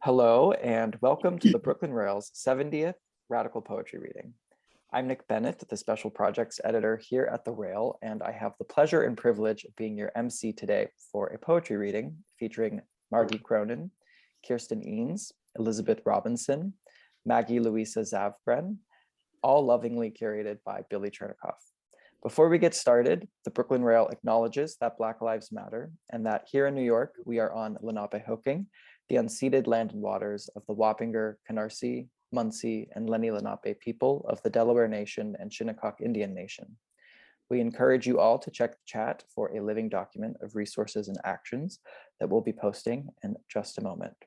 Hello and welcome to the Brooklyn Rail's 70th Radical Poetry Reading. I'm Nick Bennett, the Special Projects Editor here at the Rail, and I have the pleasure and privilege of being your MC today for a poetry reading featuring Margie Cronin, Kirsten Ihns, Elizabeth Robinson, Maggie Louisa Zavgren, all lovingly curated by Billie Chernicoff. Before we get started, the Brooklyn Rail acknowledges that Black Lives Matter and that here in New York, we are on Lenape-Hoking, the unceded land and waters of the Wappinger, Canarsie, Munsee, and Lenni Lenape people of the Delaware Nation and Shinnecock Indian Nation. We encourage you all to check the chat for a living document of resources and actions that we'll be posting in just a moment.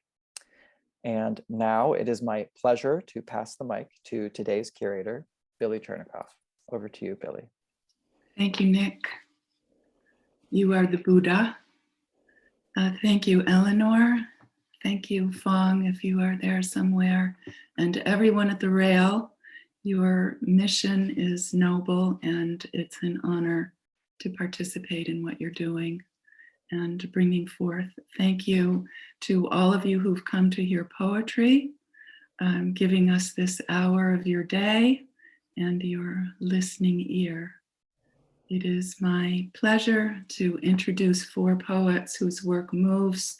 And now it is my pleasure to pass the mic to today's curator, Billie Chernicoff. Over to you, Billie. Thank you, Nick. You are the Buddha. Thank you, Eleanor. Thank you, Fong, if you are there somewhere, and everyone at the Rail. Your mission is noble, and it's an honor to participate in what you're doing and bringing forth. Thank you to all of you who've come to hear poetry, giving us this hour of your day and your listening ear. It is my pleasure to introduce four poets whose work moves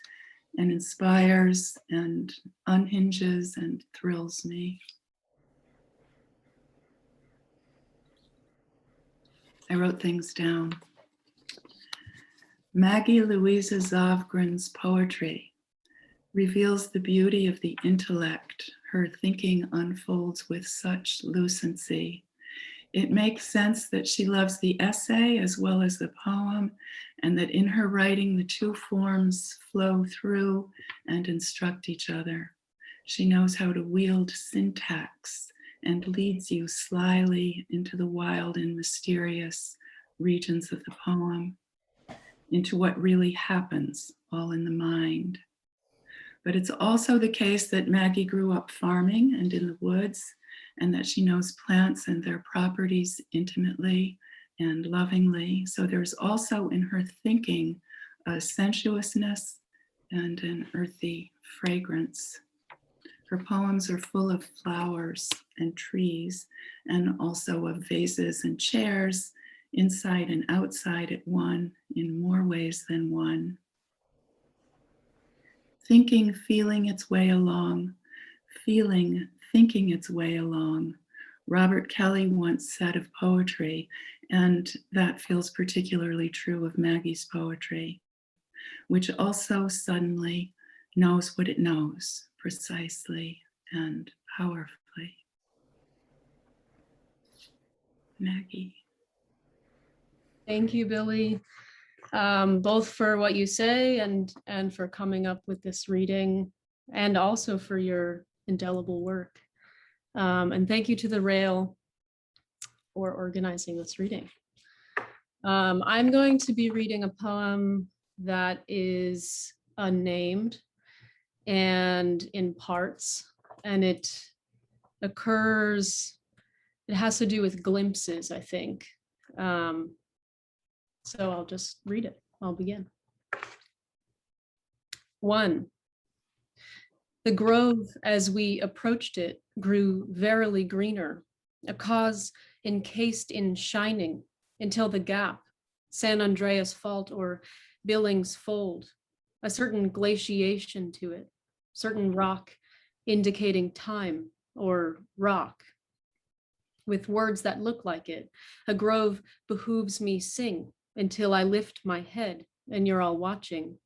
and inspires and unhinges and thrills me. I wrote things down. Maggie Louisa Zavgren's poetry reveals the beauty of the intellect. Her thinking unfolds with such lucency. It makes sense that she loves the essay as well as the poem, and that in her writing, the two forms flow through and instruct each other. She knows how to wield syntax and leads you slyly into the wild and mysterious regions of the poem, into what really happens all in the mind. But it's also the case that Maggie grew up farming and in the woods, and that she knows plants and their properties intimately and lovingly. So there's also in her thinking a sensuousness and an earthy fragrance. Her poems are full of flowers and trees, and also of vases and chairs, inside and outside at one, in more ways than one. Thinking, feeling its way along, feeling, thinking its way along. Robert Kelly once said of poetry, and that feels particularly true of Maggie's poetry, which also suddenly knows what it knows precisely and powerfully. Maggie. Thank you, Billie, both for what you say and for coming up with this reading, and also for your indelible work. And thank you to the Rail for organizing this reading. I'm going to be reading a poem that is unnamed and in parts, and it has to do with glimpses, I think. So I'll just read it. I'll begin. 1. The grove, as we approached it, grew verily greener, a cause encased in shining, until the gap, San Andreas Fault or Billings Fold, a certain glaciation to it, certain rock indicating time or rock. With words that look like it, a grove behooves me sing until I lift my head and you're all watching.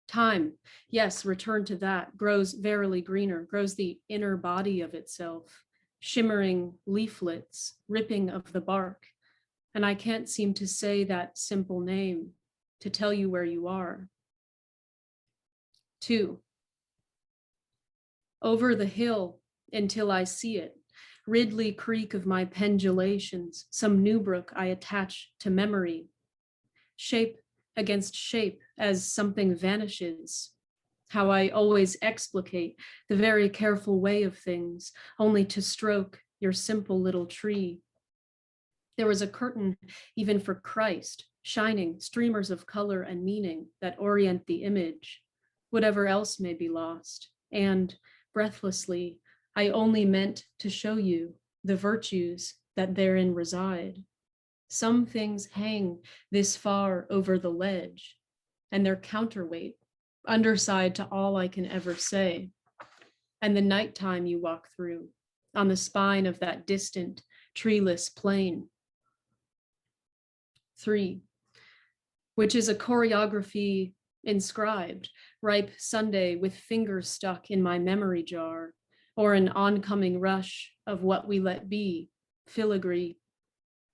Time, yes, return to that, grows verily greener, grows the inner body of itself, shimmering leaflets, ripping of the bark. And I can't seem to say that simple name to tell you where you are. 2. Over the hill until I see it, Ridley Creek of my pendulations, some new brook I attach to memory. Shape against shape as something vanishes. How I always explicate the very careful way of things, only to stroke your simple little tree. There was a curtain even for Christ, shining streamers of color and meaning that orient the image, whatever else may be lost. and breathlessly, I only meant to show you the virtues that therein reside. Some things hang this far over the ledge, and their counterweight, underside to all I can ever say. And the nighttime you walk through, on the spine of that distant, treeless plain. 3, which is a choreography inscribed, ripe Sunday with fingers stuck in my memory jar, or an oncoming rush of what we let be, filigree.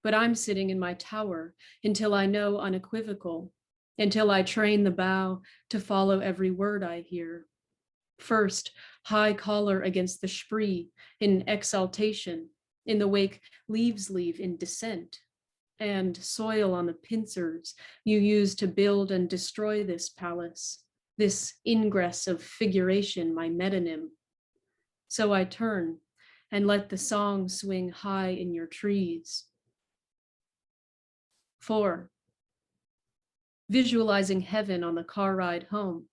But I'm sitting in my tower until I know unequivocal, until I train the bow to follow every word I hear. First, high collar against the spree in exaltation, in the wake leaves leave in descent, and soil on the pincers you use to build and destroy this palace, this ingress of figuration, my metonym. So I turn and let the song swing high in your trees. 4, visualizing heaven on the car ride home,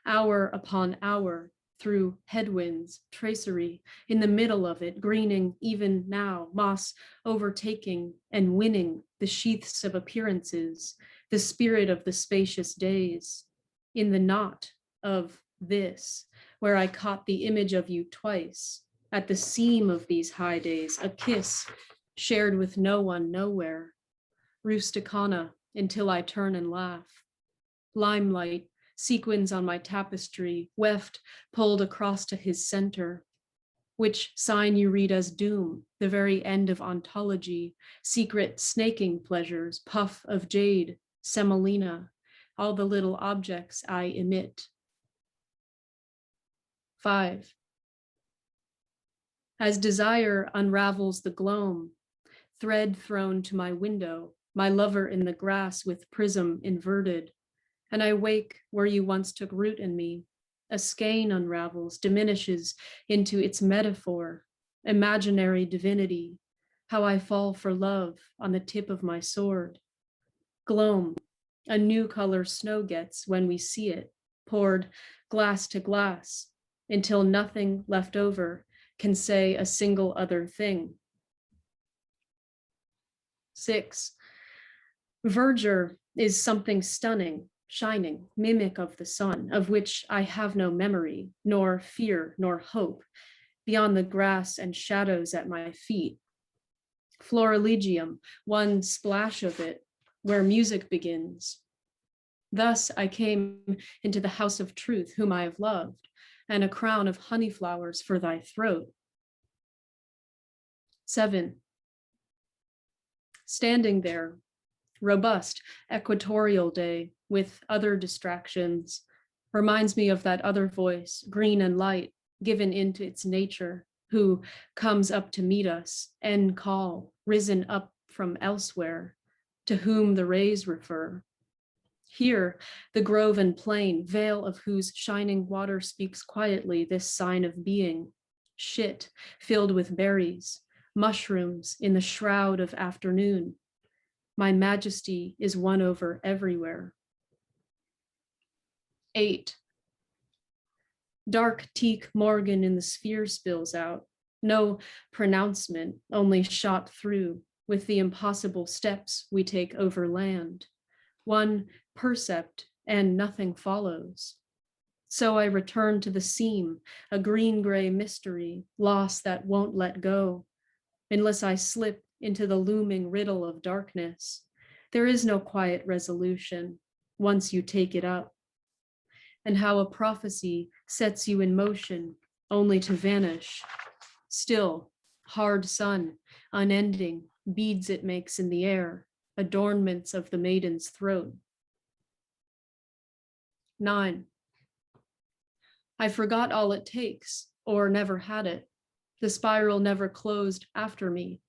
hour upon hour, through headwinds, tracery, in the middle of it, greening even now, moss overtaking and winning the sheaths of appearances, the spirit of the spacious days, in the knot of this, where I caught the image of you twice, at the seam of these high days, a kiss shared with no one nowhere, rusticana until I turn and laugh, limelight, sequins on my tapestry, weft pulled across to his center, which sign you read as doom, the very end of ontology, secret snaking pleasures, puff of jade, semolina, all the little objects I emit. 5, as desire unravels the gloam, thread thrown to my window, my lover in the grass with prism inverted, and I wake where you once took root in me. A skein unravels, diminishes into its metaphor, imaginary divinity, how I fall for love on the tip of my sword. Gloam, a new color snow gets when we see it, poured glass to glass, until nothing left over can say a single other thing. 6, verdure is something stunning, shining, mimic of the sun, of which I have no memory, nor fear, nor hope, beyond the grass and shadows at my feet. Florilegium, one splash of it, where music begins. Thus I came into the house of truth, whom I have loved, and a crown of honey flowers for thy throat. 7, standing there, robust, equatorial day with other distractions, reminds me of that other voice, green and light, given into its nature, who comes up to meet us, en call, risen up from elsewhere, to whom the rays refer. Here, the grove and plain, veil of whose shining water speaks quietly this sign of being, shit filled with berries, mushrooms in the shroud of afternoon. My majesty is won over everywhere. 8, dark teak Morgan in the sphere spills out, no pronouncement, only shot through with the impossible steps we take over land. One percept and nothing follows. So I return to the seam, a green-gray mystery, loss that won't let go, unless I slip into the looming riddle of darkness. There is no quiet resolution once you take it up. And how a prophecy sets you in motion only to vanish. Still, hard sun, unending, beads it makes in the air, adornments of the maiden's throat. 9, I forgot all it takes, or never had it. The spiral never closed after me.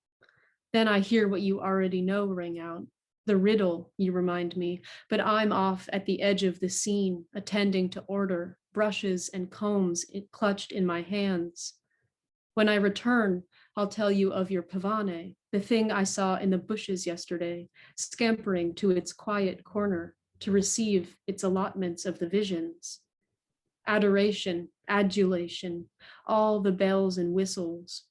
Then I hear what you already know ring out. The riddle, you remind me, but I'm off at the edge of the scene, attending to order, brushes and combs clutched in my hands. When I return, I'll tell you of your pavane, the thing I saw in the bushes yesterday, scampering to its quiet corner to receive its allotments of the visions. Adoration adulation, all the bells and whistles.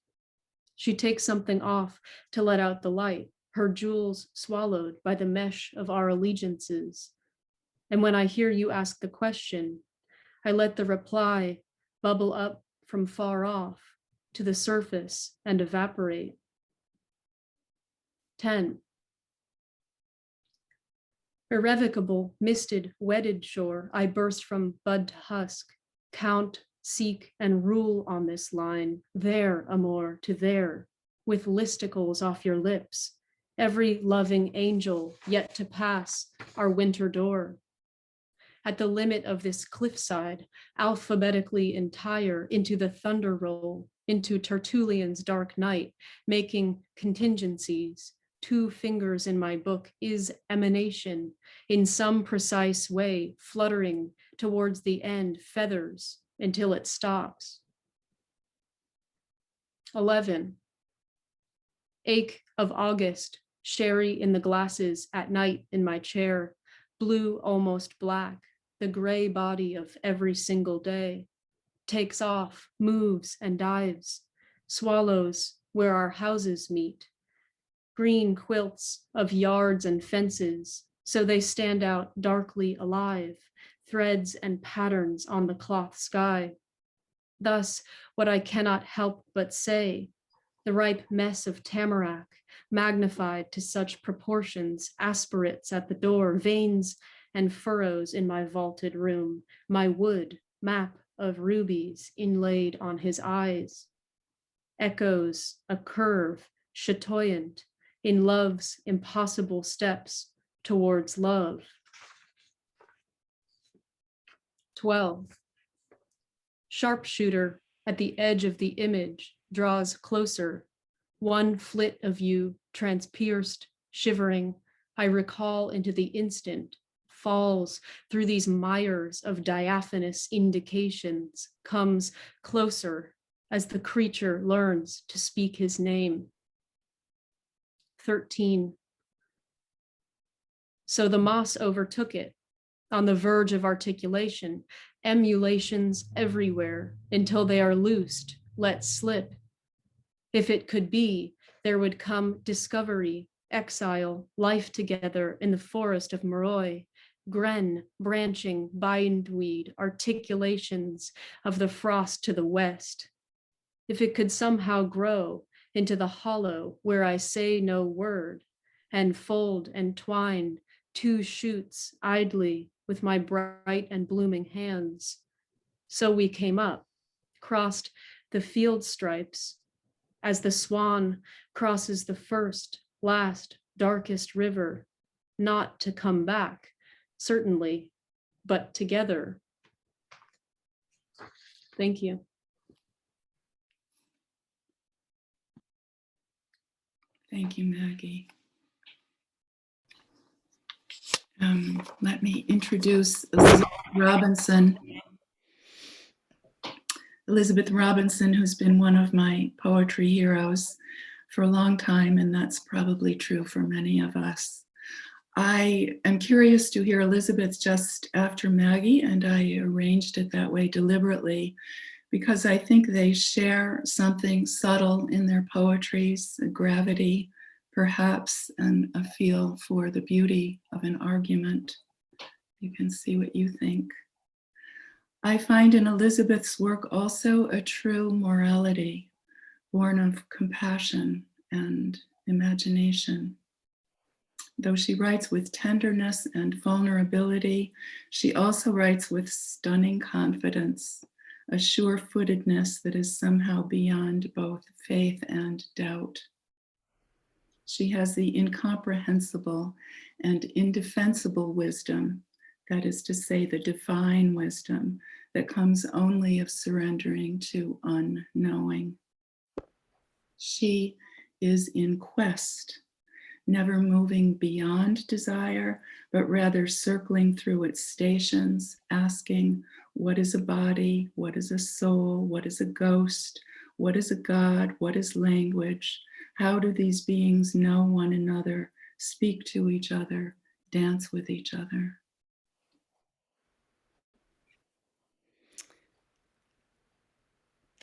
She takes something off to let out the light, her jewels swallowed by the mesh of our allegiances. And when I hear you ask the question, I let the reply bubble up from far off to the surface and evaporate. 10. Irrevocable, misted, wedded shore, I burst from bud to husk, count, seek, and rule on this line, there, amor, to there, with listicles off your lips, every loving angel yet to pass our winter door. At the limit of this cliffside, alphabetically entire, into the thunder roll, into Tertullian's dark night, making contingencies. 2 fingers in my book is emanation, in some precise way, fluttering towards the end, feathers, until it stops. 11. Ache of August, sherry in the glasses, at night in my chair, blue almost black, the gray body of every single day, takes off, moves and dives, swallows where our houses meet, green quilts of yards and fences, so they stand out darkly alive, threads and patterns on the cloth sky. Thus, what I cannot help but say, the ripe mess of tamarack, magnified to such proportions, aspirates at the door, veins and furrows in my vaulted room, my wood map of rubies inlaid on his eyes, echoes a curve chatoyant in love's impossible steps towards love. 12. Sharpshooter at the edge of the image draws closer. One flit of you, transpierced, shivering, I recall into the instant, falls through these mires of diaphanous indications, comes closer as the creature learns to speak his name. 13. So the moss overtook it, on the verge of articulation, emulations everywhere until they are loosed, let slip. If it could be, there would come discovery, exile, life together in the forest of Moroi, gren, branching, bindweed, articulations of the frost to the west. If it could somehow grow into the hollow where I say no word, and fold and twine 2 shoots idly with my bright and blooming hands. So we came up, crossed the field stripes, as the swan crosses the first, last, darkest river, not to come back, certainly, but together. Thank you. Thank you, Maggie. Let me introduce Elizabeth Robinson. Elizabeth Robinson, who's been one of my poetry heroes for a long time, and that's probably true for many of us. I am curious to hear Elizabeth just after Maggie, and I arranged it that way deliberately because I think they share something subtle in their poetries, a gravity, perhaps, and a feel for the beauty of an argument. You can see what you think. I find in Elizabeth's work also a true morality, born of compassion and imagination. Though she writes with tenderness and vulnerability, she also writes with stunning confidence, a sure-footedness that is somehow beyond both faith and doubt. She has the incomprehensible and indefensible wisdom, that is to say, the divine wisdom that comes only of surrendering to unknowing. She is in quest, never moving beyond desire, but rather circling through its stations, asking, what is a body? What is a soul? What is a ghost? What is a God? What is language? How do these beings know one another, speak to each other, dance with each other?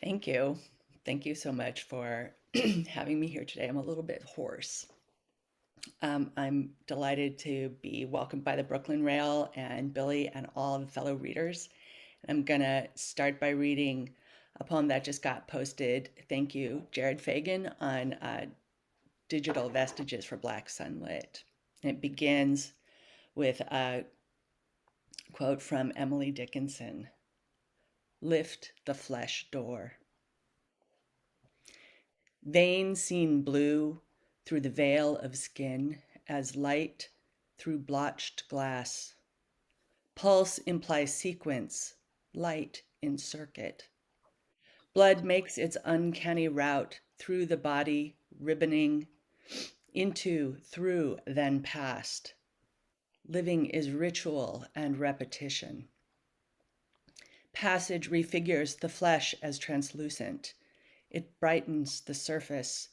Thank you. Thank you so much for having me here today. I'm a little bit hoarse. I'm delighted to be welcomed by the Brooklyn Rail and Billie and all of the fellow readers. I'm going to start by reading a poem that just got posted. Thank you, Jared Fagan, on Digital Vestiges for Black Sunlit. It begins with a quote from Emily Dickinson: "Lift the flesh door. Veins seen blue through the veil of skin as light through blotched glass. Pulse implies sequence, light in circuit. Blood makes its uncanny route through the body, ribboning into, through, then past. Living is ritual and repetition. Passage refigures the flesh as translucent. It brightens the surface,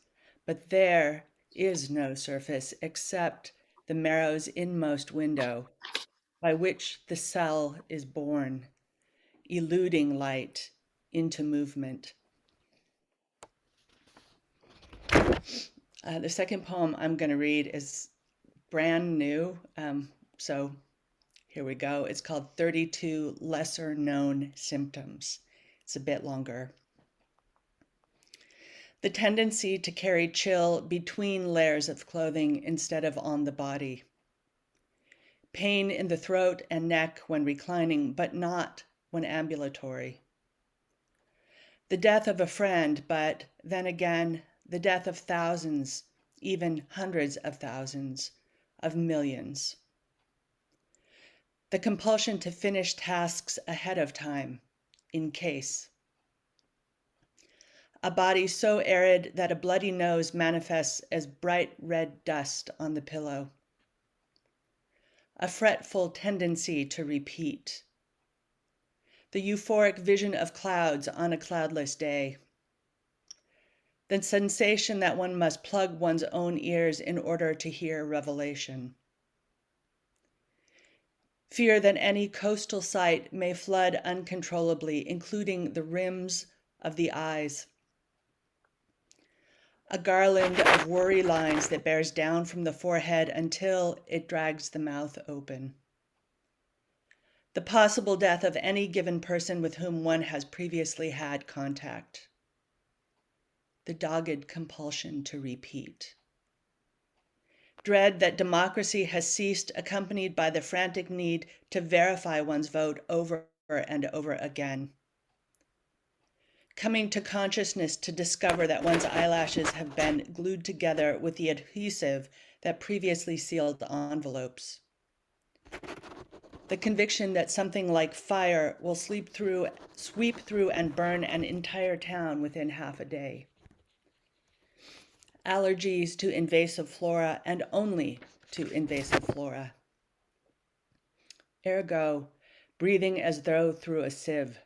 but there is no surface except the marrow's inmost window, by which the cell is born, eluding light into movement." The second poem I'm going to read is brand new, so here we go. It's called 32 Lesser Known Symptoms. It's a bit longer. The tendency to carry chill between layers of clothing instead of on the body. Pain in the throat and neck when reclining, but not when ambulatory. The death of a friend, but then again, the death of thousands, even hundreds of thousands, of millions. The compulsion to finish tasks ahead of time, in case. A body so arid that a bloody nose manifests as bright red dust on the pillow. A fretful tendency to repeat. The euphoric vision of clouds on a cloudless day. The sensation that one must plug one's own ears in order to hear revelation. Fear that any coastal sight may flood uncontrollably, including the rims of the eyes. A garland of worry lines that bears down from the forehead until it drags the mouth open. The possible death of any given person with whom one has previously had contact. The dogged compulsion to repeat. Dread that democracy has ceased, accompanied by the frantic need to verify one's vote over and over again. Coming to consciousness to discover that one's eyelashes have been glued together with the adhesive that previously sealed the envelopes. The conviction that something like fire will sweep through and burn an entire town within half a day. Allergies to invasive flora and only to invasive flora. Ergo, breathing as though through a sieve.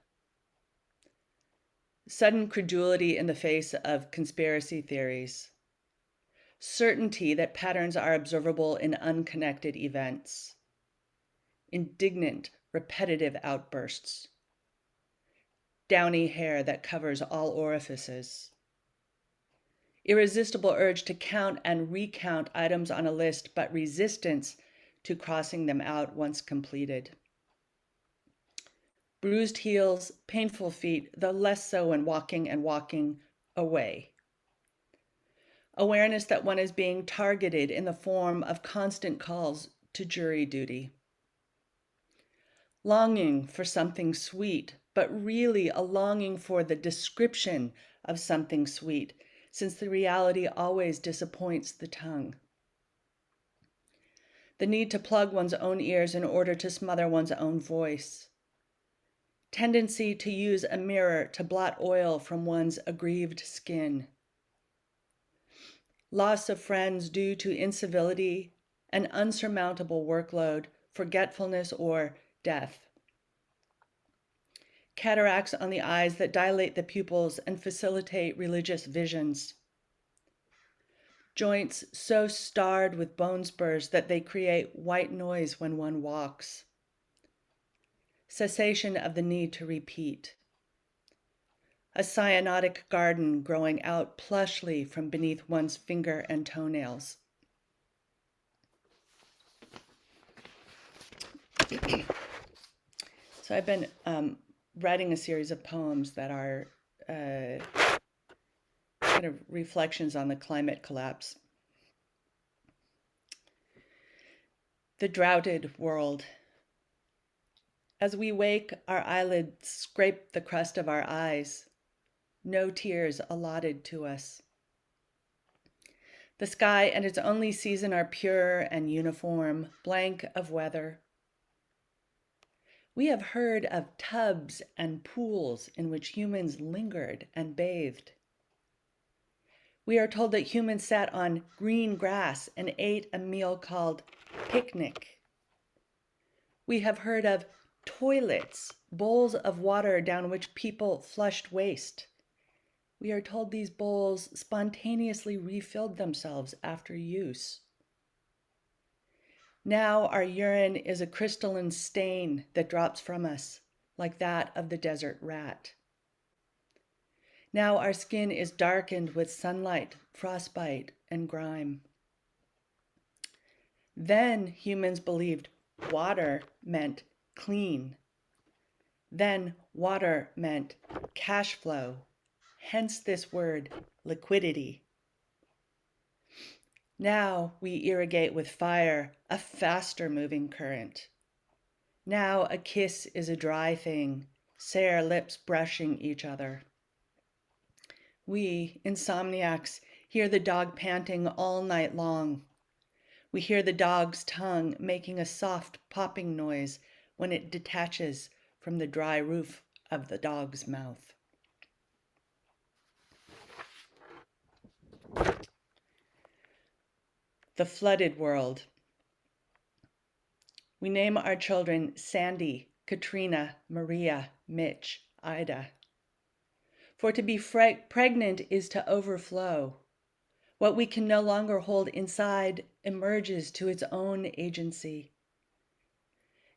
Sudden credulity in the face of conspiracy theories. Certainty that patterns are observable in unconnected events. Indignant, repetitive outbursts. Downy hair that covers all orifices. Irresistible urge to count and recount items on a list, but resistance to crossing them out once completed. Bruised heels, painful feet, though less so when walking and walking away. Awareness that one is being targeted in the form of constant calls to jury duty. Longing for something sweet, but really a longing for the description of something sweet, since the reality always disappoints the tongue. The need to plug one's own ears in order to smother one's own voice. Tendency to use a mirror to blot oil from one's aggrieved skin. Loss of friends due to incivility, an unsurmountable workload, forgetfulness, or death. Cataracts on the eyes that dilate the pupils and facilitate religious visions. Joints so starred with bone spurs that they create white noise when one walks. Cessation of the need to repeat. a cyanotic garden growing out plushly from beneath one's finger and toenails. So I've been writing a series of poems that are kind of reflections on the climate collapse. The droughted world. As we wake, our eyelids scrape the crust of our eyes. No tears allotted to us. The sky and its only season are pure and uniform, blank of weather. We have heard of tubs and pools in which humans lingered and bathed. We are told that humans sat on green grass and ate a meal called picnic. We have heard of toilets, bowls of water down which people flushed waste. We are told these bowls spontaneously refilled themselves after use. Now our urine is a crystalline stain that drops from us, like that of the desert rat. Now our skin is darkened with sunlight, frostbite, and grime. Then humans believed water meant clean. Then water meant cash flow, hence this word, liquidity. Now we irrigate with fire, a faster moving current. Now a kiss is a dry thing, sere lips brushing each other. We, insomniacs, hear the dog panting all night long. We hear the dog's tongue making a soft popping noise when it detaches from the dry roof of the dog's mouth. The flooded world. We name our children Sandy, Katrina, Maria, Mitch, Ida. For to be pregnant is to overflow. What we can no longer hold inside emerges to its own agency.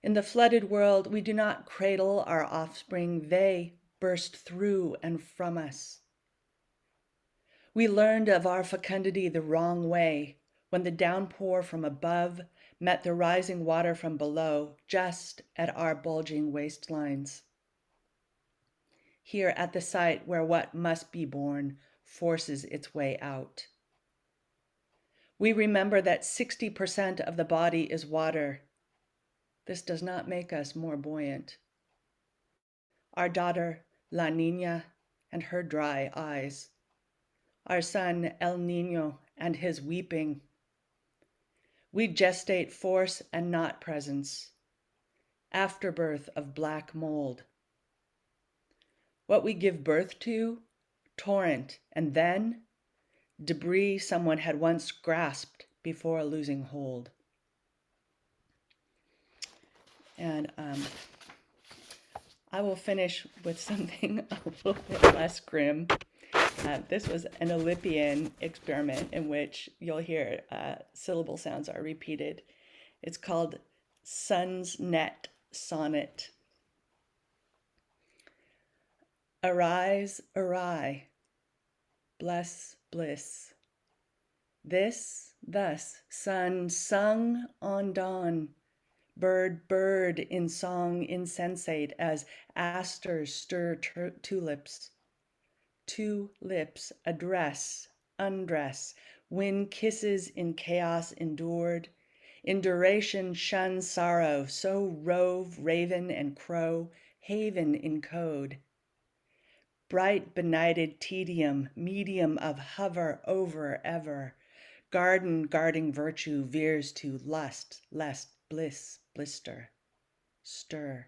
In the flooded world, we do not cradle our offspring, they burst through and from us. We learned of our fecundity the wrong way, when the downpour from above met the rising water from below, just at our bulging waistlines. Here at the site where what must be born forces its way out. We remember that 60% of the body is water. This does not make us more buoyant. Our daughter, La Niña, and her dry eyes. Our son, El Niño, and his weeping. We gestate force and not presence. Afterbirth of black mold. What we give birth to, torrent, and then debris someone had once grasped before losing hold. And I will finish with something a little bit less grim. This was an Olympian experiment in which you'll hear syllable sounds are repeated. It's called Sun's Net Sonnet. Arise, awry, bless, bliss. This, thus, sun sung on dawn, bird, bird in song insensate as asters stir tulips. Two lips address, undress, win kisses in chaos endured, in duration shun sorrow, so rove raven and crow, haven in code. Bright benighted tedium, medium of hover over ever, garden guarding virtue veers to lust, lest bliss, blister, stir.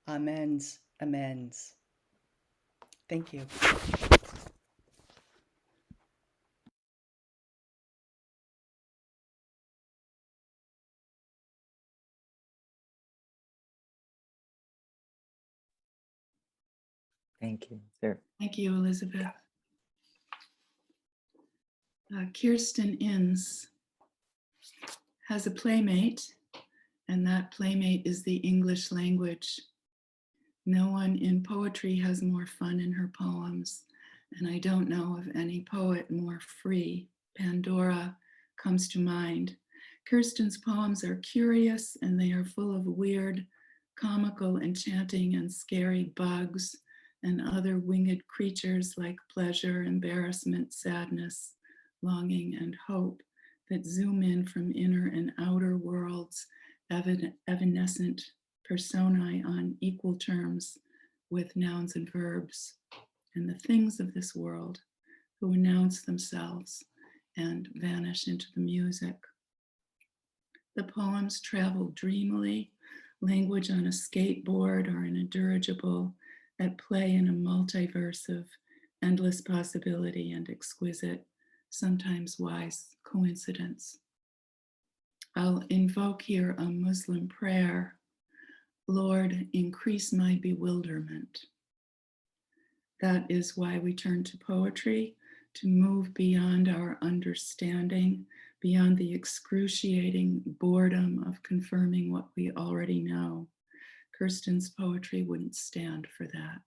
Amens, amends. Thank you. Thank you. There. Thank you, Elizabeth. Kirsten Ihns has a playmate, and that playmate is the English language. No one in poetry has more fun in her poems, and I don't know of any poet more free. Pandora comes to mind. Kirsten's poems are curious and they are full of weird, comical, enchanting, and scary bugs and other winged creatures like pleasure, embarrassment, sadness, longing, and hope that zoom in from inner and outer worlds, evanescent personae on equal terms with nouns and verbs, and the things of this world who announce themselves and vanish into the music. The poems travel dreamily, language on a skateboard or in a dirigible, at play in a multiverse of endless possibility and exquisite, sometimes wise coincidence. I'll invoke here a Muslim prayer. Lord, increase my bewilderment. That is why we turn to poetry, to move beyond our understanding, beyond the excruciating boredom of confirming what we already know. Kirsten's poetry wouldn't stand for that.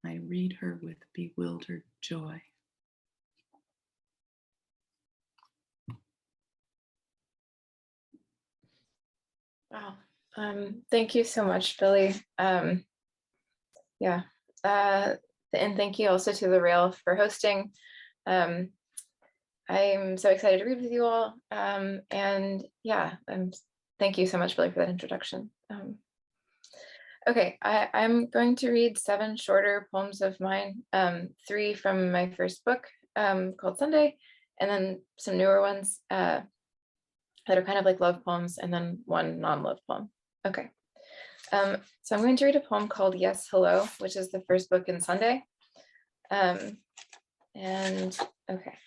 I read her with bewildered joy. Wow. Thank you so much, Billie. Yeah. And thank you also to the Rail for hosting. I'm so excited to read with you all. And yeah, thank you so much, Billie, for that introduction. Okay, I'm going to read 7 shorter poems of mine, 3 from my first book called Sunday, and then some newer ones that are kind of like love poems, and then 1 non-love poem. Okay, so I'm going to read a poem called Yes, Hello, which is the first book in Sunday. And okay,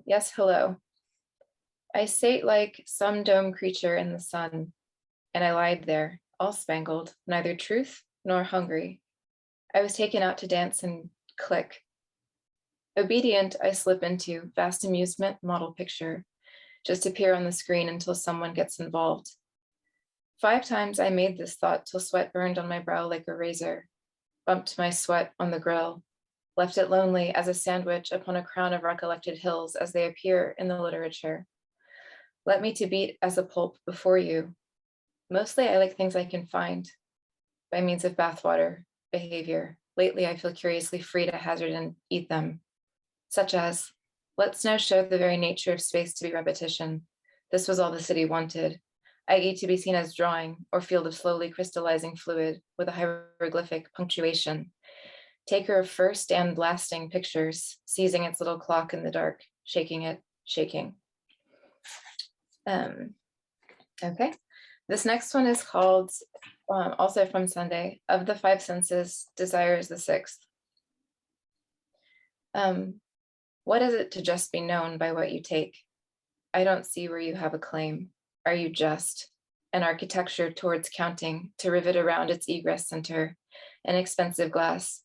yes, hello. I sate like some dome creature in the sun, and I lied there, all spangled, neither truth nor hungry. I was taken out to dance and click. Obedient, I slip into vast amusement model picture, just appear on the screen until someone gets involved. 5 times I made this thought till sweat burned on my brow like a razor, bumped my sweat on the grill, left it lonely as a sandwich upon a crown of recollected hills as they appear in the literature. Let me to beat as a pulp before you. Mostly I like things I can find by means of bathwater, behavior. Lately I feel curiously free to hazard and eat them, such as, let's now show the very nature of space to be repetition. This was all the city wanted, i.e. to be seen as drawing or field of slowly crystallizing fluid with a hieroglyphic punctuation. Taker of first and lasting pictures, seizing its little clock in the dark, shaking it, shaking. Okay, this next one is called, also from Sunday, Of the 5 Senses, Desire is the 6th. What is it to just be known by what you take? I don't see where you have a claim. Are you just? An architecture towards counting to rivet around its egress center, an expensive glass,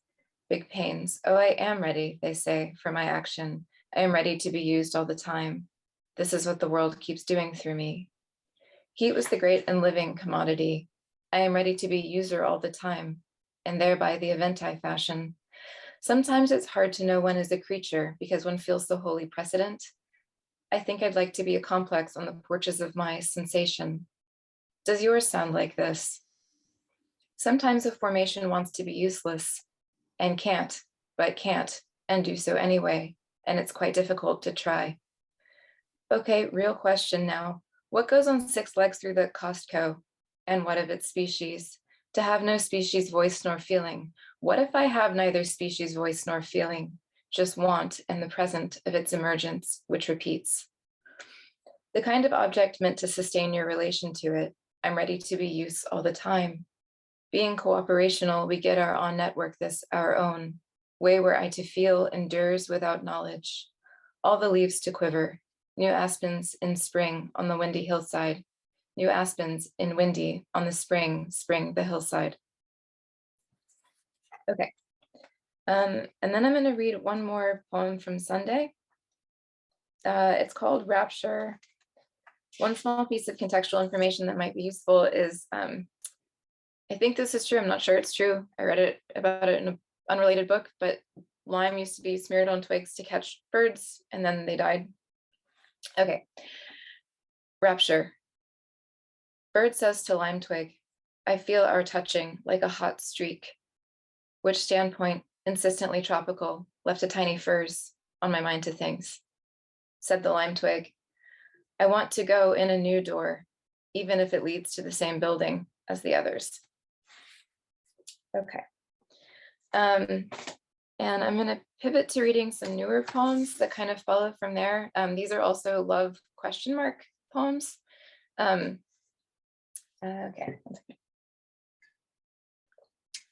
big pains. Oh, I am ready, they say, for my action. I am ready to be used all the time. This is what the world keeps doing through me. Heat was the great and living commodity. I am ready to be user all the time, and thereby the event I fashion. Sometimes it's hard to know one is a creature because one feels the holy precedent. I think I'd like to be a complex on the porches of my sensation. Does yours sound like this? Sometimes a formation wants to be useless and can't, but can't, and do so anyway, and it's quite difficult to try. Okay, real question now. What goes on 6 legs through the Costco? And what of its species? To have no species voice nor feeling. What if I have neither species voice nor feeling, just want and the present of its emergence, which repeats? The kind of object meant to sustain your relation to it. I'm ready to be use all the time. Being cooperational, we get our on network this our own, way where I to feel endures without knowledge. All the leaves to quiver, new aspens in spring on the windy hillside, new aspens in windy on the spring the hillside. Okay, and then I'm going to read one more poem from Sunday. It's called Rapture. One small piece of contextual information that might be useful is I think this is true. I'm not sure it's true. I read about it in an unrelated book, but lime used to be smeared on twigs to catch birds, and then they died. Okay. Rapture. Bird says to lime twig, I feel our touching like a hot streak. Which standpoint, insistently tropical, left a tiny furs on my mind to things. Said the lime twig, I want to go in a new door, even if it leads to the same building as the others. Okay. And I'm going to pivot to reading some newer poems that kind of follow from there. These are also love question mark poems. Okay.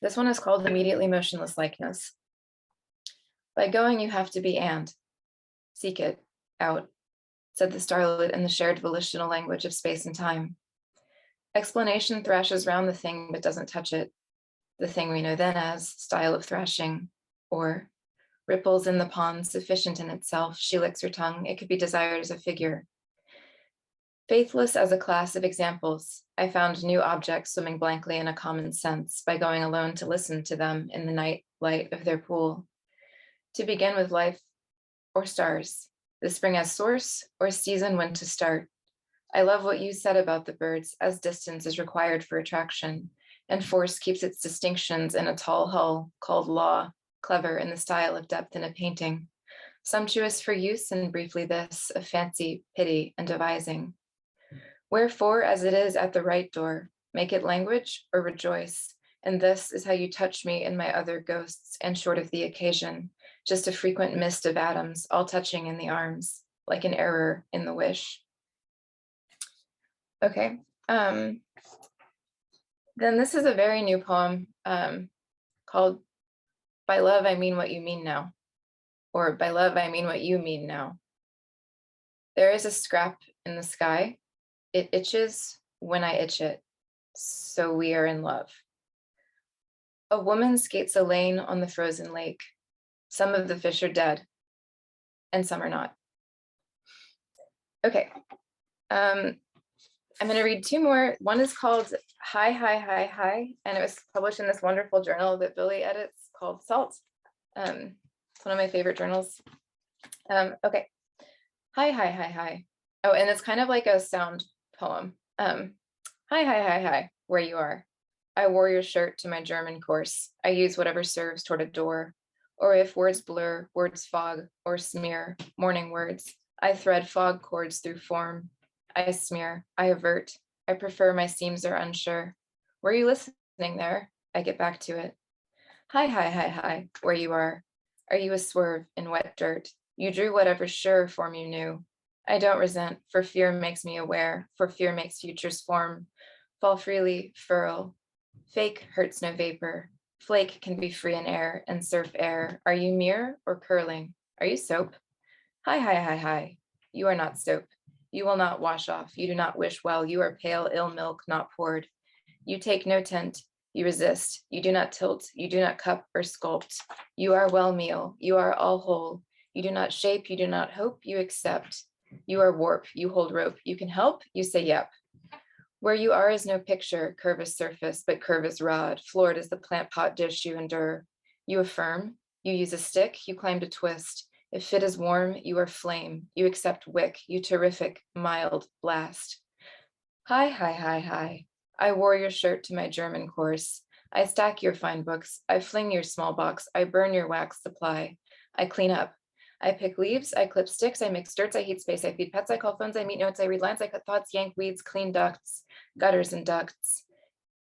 This one is called Immediately Motionless Likeness. By going, you have to be and. Seek it out, said the starlet in the shared volitional language of space and time. Explanation thrashes round the thing but doesn't touch it. The thing we know then as style of thrashing, or ripples in the pond sufficient in itself, she licks her tongue, it could be desired as a figure. Faithless as a class of examples, I found new objects swimming blankly in a common sense by going alone to listen to them in the night light of their pool. To begin with life or stars, the spring as source or season when to start. I love what you said about the birds, as distance is required for attraction, and force keeps its distinctions in a tall hull called law, clever in the style of depth in a painting, sumptuous for use and briefly this, of fancy, pity, and devising. Wherefore, as it is at the right door, make it language or rejoice, and this is how you touch me in my other ghosts, and short of the occasion, just a frequent mist of atoms, all touching in the arms, like an error in the wish. Okay, then this is a very new poem called By Love I Mean What You Mean Now, or By Love I Mean What You Mean Now. There is a scrap in the sky. It itches when I itch it, so we are in love. A woman skates a lane on the frozen lake. Some of the fish are dead, and some are not. Okay, I'm going to read two more. One is called Hi, Hi, Hi, Hi, and it was published in this wonderful journal that Billie edits called Salt. It's one of my favorite journals. Okay, Hi, Hi, Hi, Hi. Oh, and it's kind of like a sound poem. Hi, hi, hi, hi, where you are. I wore your shirt to my German course. I use whatever serves toward a door. Or if words blur, words fog, or smear, morning words, I thread fog cords through form. I smear, I avert. I prefer my seams are unsure. Were you listening there? I get back to it. Hi, hi, hi, hi, where you are. Are you a swerve in wet dirt? You drew whatever sure form you knew. I don't resent, for fear makes me aware, for fear makes futures form. Fall freely, furl. Fake hurts no vapor. Flake can be free in air and surf air. Are you mere or curling? Are you soap? Hi, hi, hi, hi. You are not soap. You will not wash off. You do not wish well. You are pale, ill milk, not poured. You take no tent. You resist. You do not tilt. You do not cup or sculpt. You are well meal. You are all whole. You do not shape. You do not hope. You accept. You are warp. You hold rope. You can help. You say yep. Where you are is no picture, curve is surface, but curve is rod. Floored is the plant pot dish you endure. You affirm. You use a stick. You climb to twist. If fit is warm, you are flame. You accept wick. You terrific, mild, blast. Hi, hi, hi, hi. I wore your shirt to my German course. I stack your fine books. I fling your small box. I burn your wax supply. I clean up. I pick leaves. I clip sticks. I mix dirts. I heat space. I feed pets. I call phones. I meet notes. I read lines. I cut thoughts, yank weeds, clean ducts, gutters and ducts.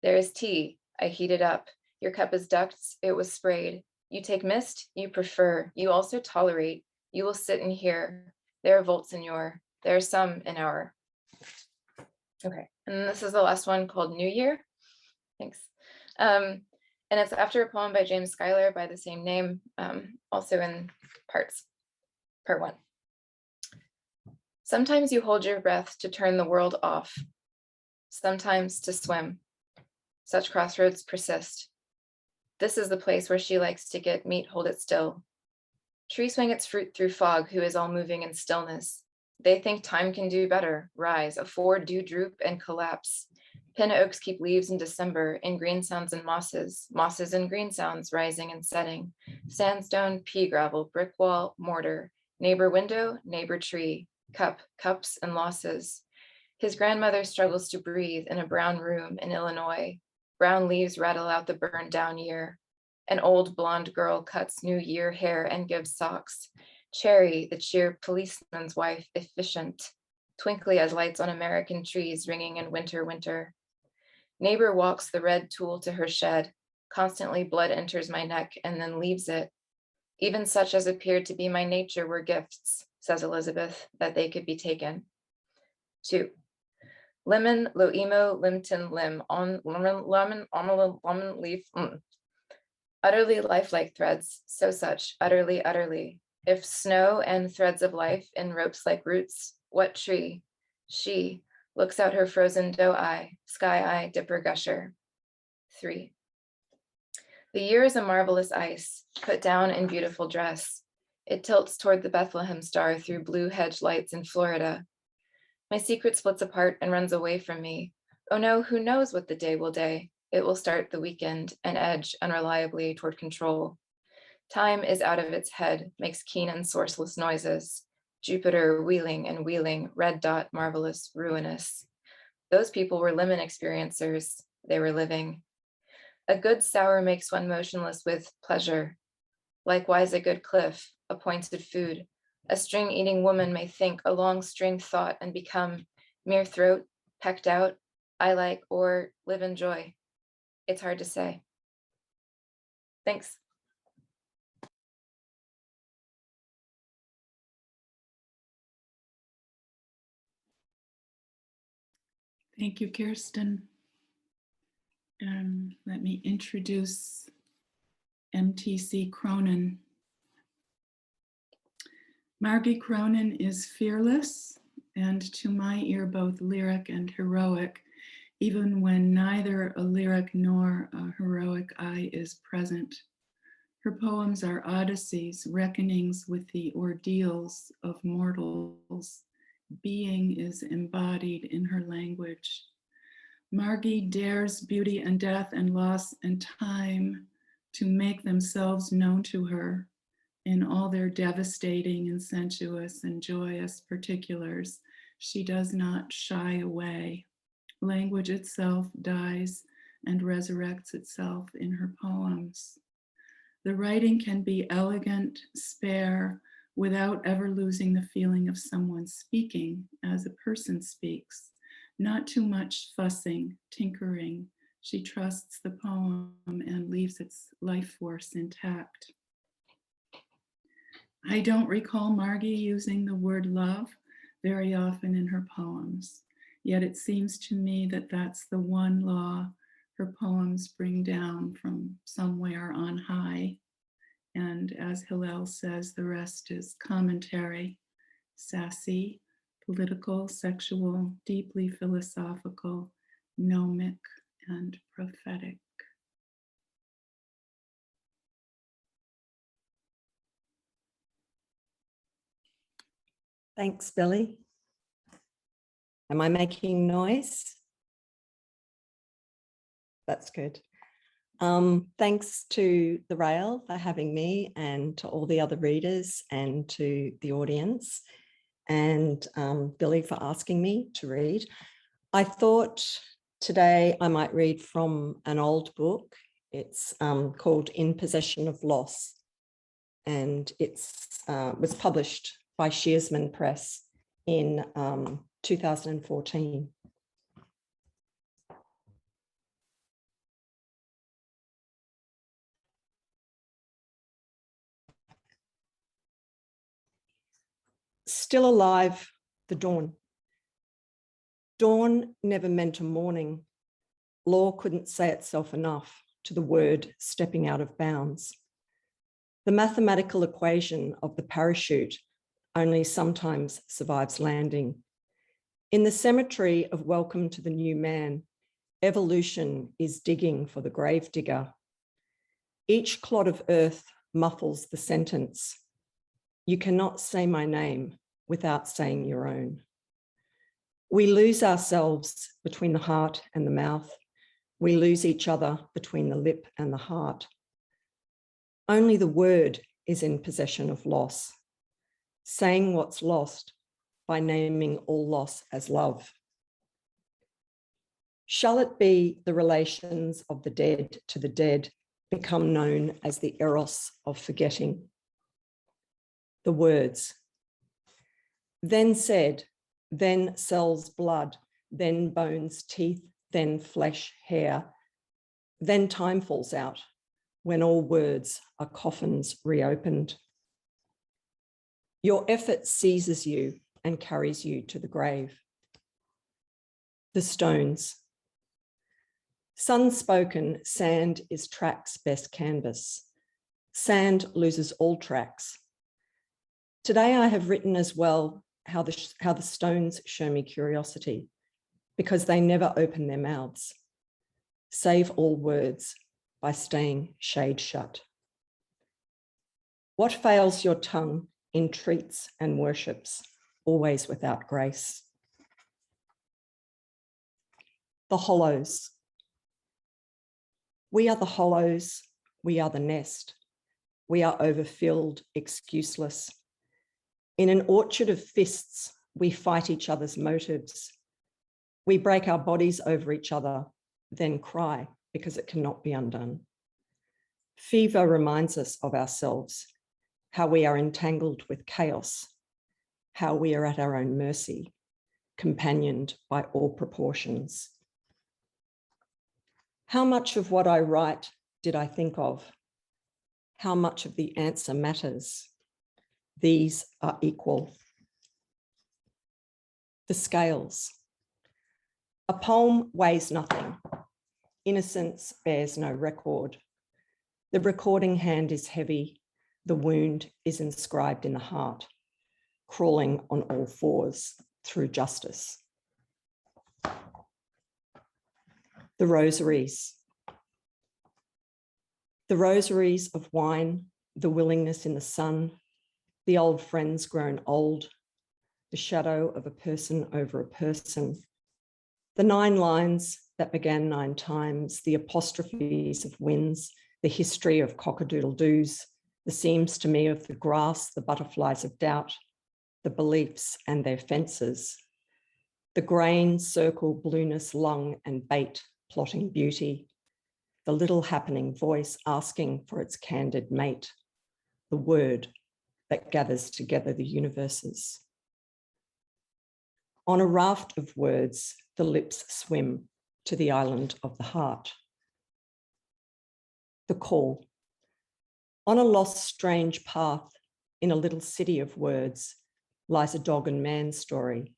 There is tea. I heat it up. Your cup is ducts. It was sprayed. You take mist. You prefer. You also tolerate. You will sit in here. There are volts in your. There are some in our. Okay, and this is the last one called New Year. Thanks. And it's after a poem by James Schuyler by the same name, also in parts. Part 1. Sometimes you hold your breath to turn the world off. Sometimes to swim. Such crossroads persist. This is the place where she likes to get meat, hold it still. Tree swing its fruit through fog, who is all moving in stillness. They think time can do better, rise, afford, do droop, and collapse. Pin oaks keep leaves in December, in green sounds and mosses, mosses and green sounds rising and setting, sandstone, pea gravel, brick wall, mortar, neighbor window, neighbor tree, cup, cups and losses. His grandmother struggles to breathe in a brown room in Illinois. Brown leaves rattle out the burned down year. An old blonde girl cuts New Year hair and gives socks. Cherry, the cheer policeman's wife, efficient, twinkly as lights on American trees ringing in winter, winter. Neighbor walks the red tool to her shed. Constantly blood enters my neck and then leaves it. Even such as appeared to be my nature were gifts, says Elizabeth, that they could be taken. 2. Lemon, loemo, limton, lim, on lemon leaf. Utterly lifelike threads, so such, utterly, utterly. If snow and threads of life in ropes like roots, what tree? She looks out her frozen doe eye, sky eye, dipper gusher. 3. The year is a marvelous ice, put down in beautiful dress. It tilts toward the Bethlehem star through blue hedge lights in Florida. My secret splits apart and runs away from me. Oh no, who knows what the day will day? It will start the weekend and edge unreliably toward control. Time is out of its head, makes keen and sourceless noises. Jupiter wheeling and wheeling, red dot, marvelous, ruinous. Those people were lemon experiencers. They were living. A good sour makes one motionless with pleasure. Likewise, a good cliff, appointed food. A string-eating woman may think a long string thought and become mere throat, pecked out, I like, or live in joy. It's hard to say. Thanks. Thank you, Kirsten. Let me introduce MTC Cronin. Margie Cronin is fearless and to my ear both lyric and heroic, even when neither a lyric nor a heroic eye is present. Her poems are odysseys, reckonings with the ordeals of mortals. Being is embodied in her language. Margie dares beauty and death and loss and time to make themselves known to her in all their devastating and sensuous and joyous particulars. She does not shy away. Language itself dies and resurrects itself in her poems. The writing can be elegant, spare, without ever losing the feeling of someone speaking as a person speaks. Not too much fussing, tinkering. She trusts the poem and leaves its life force intact. I don't recall Margie using the word love very often in her poems, yet it seems to me that that's the one law her poems bring down from somewhere on high. And as Hillel says, the rest is commentary, sassy, political, sexual, deeply philosophical, gnomic, and prophetic. Thanks, Billy. Am I making noise? That's good. Thanks to the Rail for having me and to all the other readers and to the audience and Billy for asking me to read. I thought today I might read from an old book. It's called In Possession of Loss, and it's was published by Shearsman Press in 2014. Still alive, the dawn. Dawn never meant a morning. Law couldn't say itself enough to the word stepping out of bounds. The mathematical equation of the parachute only sometimes survives landing. In the cemetery of Welcome to the New Man, evolution is digging for the gravedigger. Each clod of earth muffles the sentence. You cannot say my name without saying your own. We lose ourselves between the heart and the mouth. We lose each other between the lip and the heart. Only the word is in possession of loss, saying what's lost by naming all loss as love. Shall it be the relations of the dead to the dead become known as the eros of forgetting? The words, then said, then cells blood, then bones teeth, then flesh hair, then time falls out when all words are coffins reopened. Your effort seizes you and carries you to the grave. The stones. Sun-spoken, sand is track's best canvas. Sand loses all tracks. Today I have written as well how the stones show me curiosity, because they never open their mouths. Save all words by staying shade shut. What fails your tongue entreats and worships, always without grace? The hollows. We are the hollows, we are the nest. We are overfilled, excuseless. In an orchard of fists, we fight each other's motives. We break our bodies over each other, then cry because it cannot be undone. Fever reminds us of ourselves, how we are entangled with chaos, how we are at our own mercy, companioned by all proportions. How much of what I write did I think of? How much of the answer matters? These are equal. The scales. A poem weighs nothing. Innocence bears no record. The recording hand is heavy. The wound is inscribed in the heart, crawling on all fours through justice. The rosaries. The rosaries of wine, the willingness in the sun, the old friends grown old, the shadow of a person over a person, the 9 lines that began 9 times, the apostrophes of winds, the history of cockadoodle-doos, the seems to me of the grass, the butterflies of doubt, the beliefs and their fences, the grain, circle, blueness, lung and bait, plotting beauty, the little happening voice asking for its candid mate, the word that gathers together the universes. On a raft of words, the lips swim to the island of the heart. The call. On a lost, strange path in a little city of words lies a dog and man story.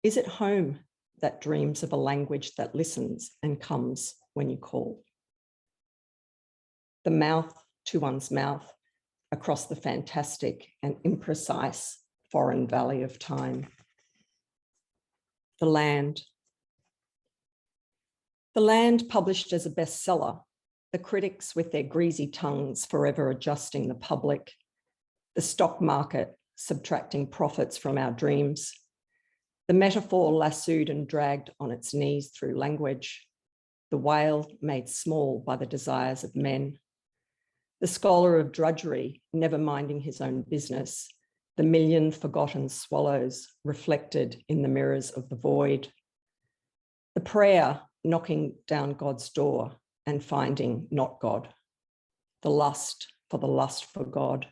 Is it home that dreams of a language that listens and comes when you call? The mouth to one's mouth across the fantastic and imprecise foreign valley of time. The land. The land published as a bestseller, the critics with their greasy tongues forever adjusting the public, the stock market subtracting profits from our dreams, the metaphor lassoed and dragged on its knees through language, the whale made small by the desires of men, the scholar of drudgery never minding his own business, the million forgotten swallows reflected in the mirrors of the void, the prayer knocking down God's door and finding not God, the lust for God,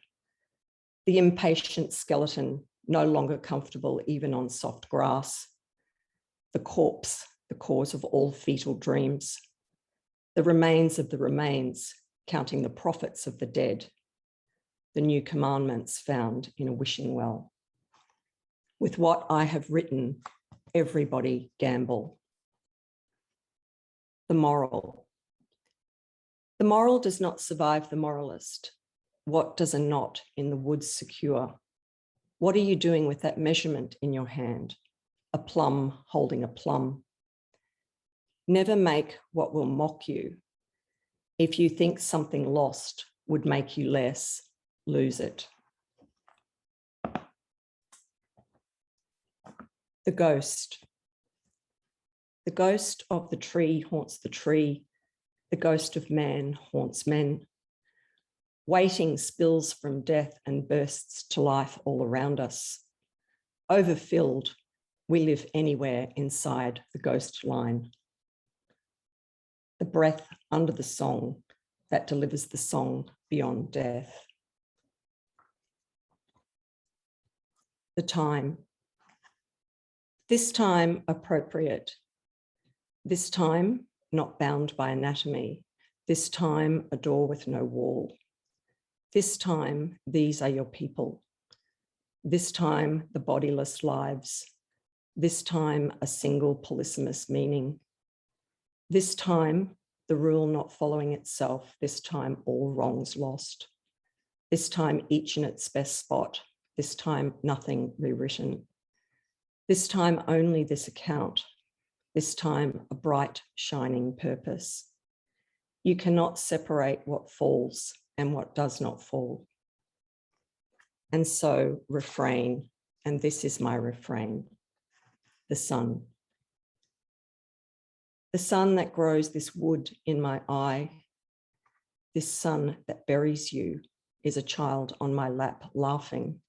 the impatient skeleton no longer comfortable even on soft grass, the corpse, the cause of all fetal dreams, the remains of the remains, counting the profits of the dead, the new commandments found in a wishing well. With what I have written, everybody gamble. The moral. The moral does not survive the moralist. What does a knot in the woods secure? What are you doing with that measurement in your hand? A plum holding a plum. Never make what will mock you. If you think something lost would make you less, lose it. The ghost. The ghost of the tree haunts the tree. The ghost of man haunts men. Waiting spills from death and bursts to life all around us. Overfilled, we live anywhere inside the ghost line. The breath under the song that delivers the song beyond death. The time. This time appropriate. This time not bound by anatomy. This time a door with no wall. This time these are your people. This time the bodiless lives. This time a single polysemous meaning. This time the rule not following itself. This time all wrongs lost. This time each in its best spot. This time nothing rewritten. This time only this account. This time a bright shining purpose. You cannot separate what falls and what does not fall. And so refrain, and this is my refrain, the sun. The sun that grows this wood in my eye, this sun that buries you is a child on my lap laughing,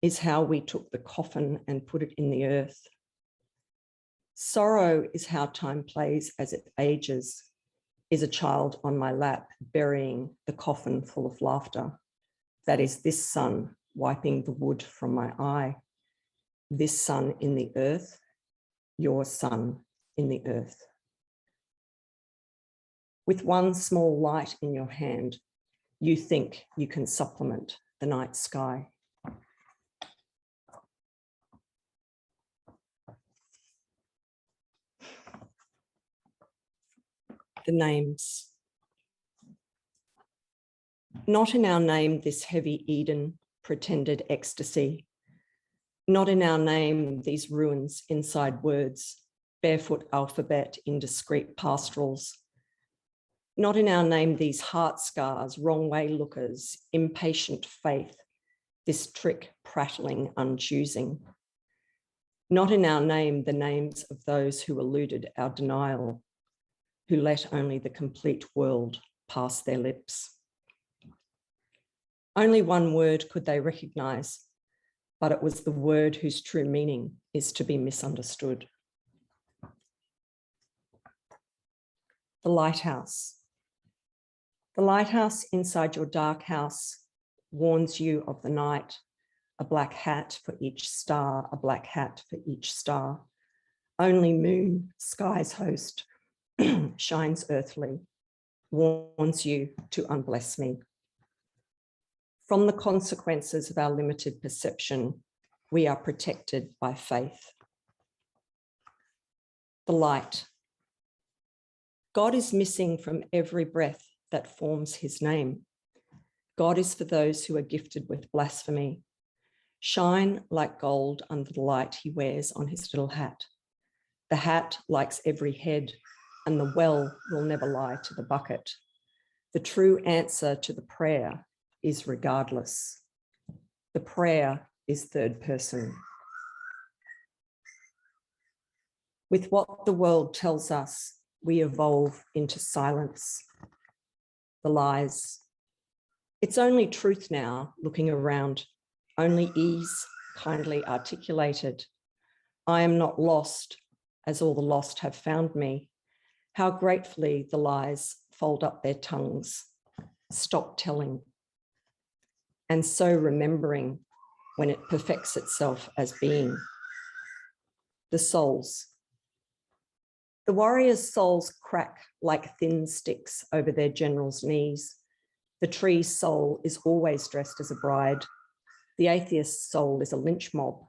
is how we took the coffin and put it in the earth. Sorrow is how time plays as it ages, is a child on my lap burying the coffin full of laughter. That is this sun wiping the wood from my eye, this sun in the earth, your sun in the earth. With one small light in your hand, you think you can supplement the night sky. The names. Not in our name this heavy Eden, pretended ecstasy. Not in our name these ruins inside words, barefoot alphabet, indiscreet pastorals. Not in our name these heart scars, wrong way lookers, impatient faith, this trick prattling unchoosing. Not in our name the names of those who eluded our denial, who let only the complete world pass their lips. Only one word could they recognize, but it was the word whose true meaning is to be misunderstood. The lighthouse. The lighthouse inside your dark house warns you of the night, a black hat for each star, a black hat for each star. Only moon, sky's host, shines earthly, warns you to unbless me. From the consequences of our limited perception, we are protected by faith. The light. God is missing from every breath that forms his name. God is for those who are gifted with blasphemy. Shine like gold under the light he wears on his little hat. The hat likes every head, and the well will never lie to the bucket. The true answer to the prayer is regardless. The prayer is third person. With what the world tells us, we evolve into silence. The lies. It's only truth now, looking around, only ease, kindly articulated. I am not lost, as all the lost have found me. How gratefully the lies fold up their tongues, stop telling, and so remembering when it perfects itself as being. The souls. The warriors' souls crack like thin sticks over their generals' knees. The tree's soul is always dressed as a bride. The atheist's soul is a lynch mob.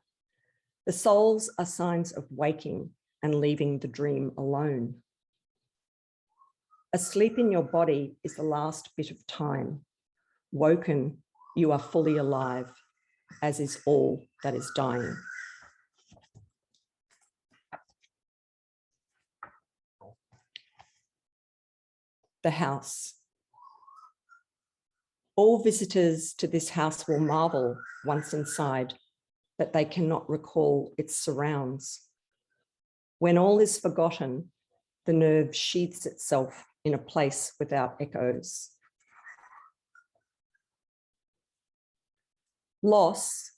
The souls are signs of waking and leaving the dream alone. Asleep in your body is the last bit of time. Woken, you are fully alive, as is all that is dying. The house. All visitors to this house will marvel once inside. that they cannot recall its surrounds. When all is forgotten, the nerve sheathes itself in a place without echoes. Loss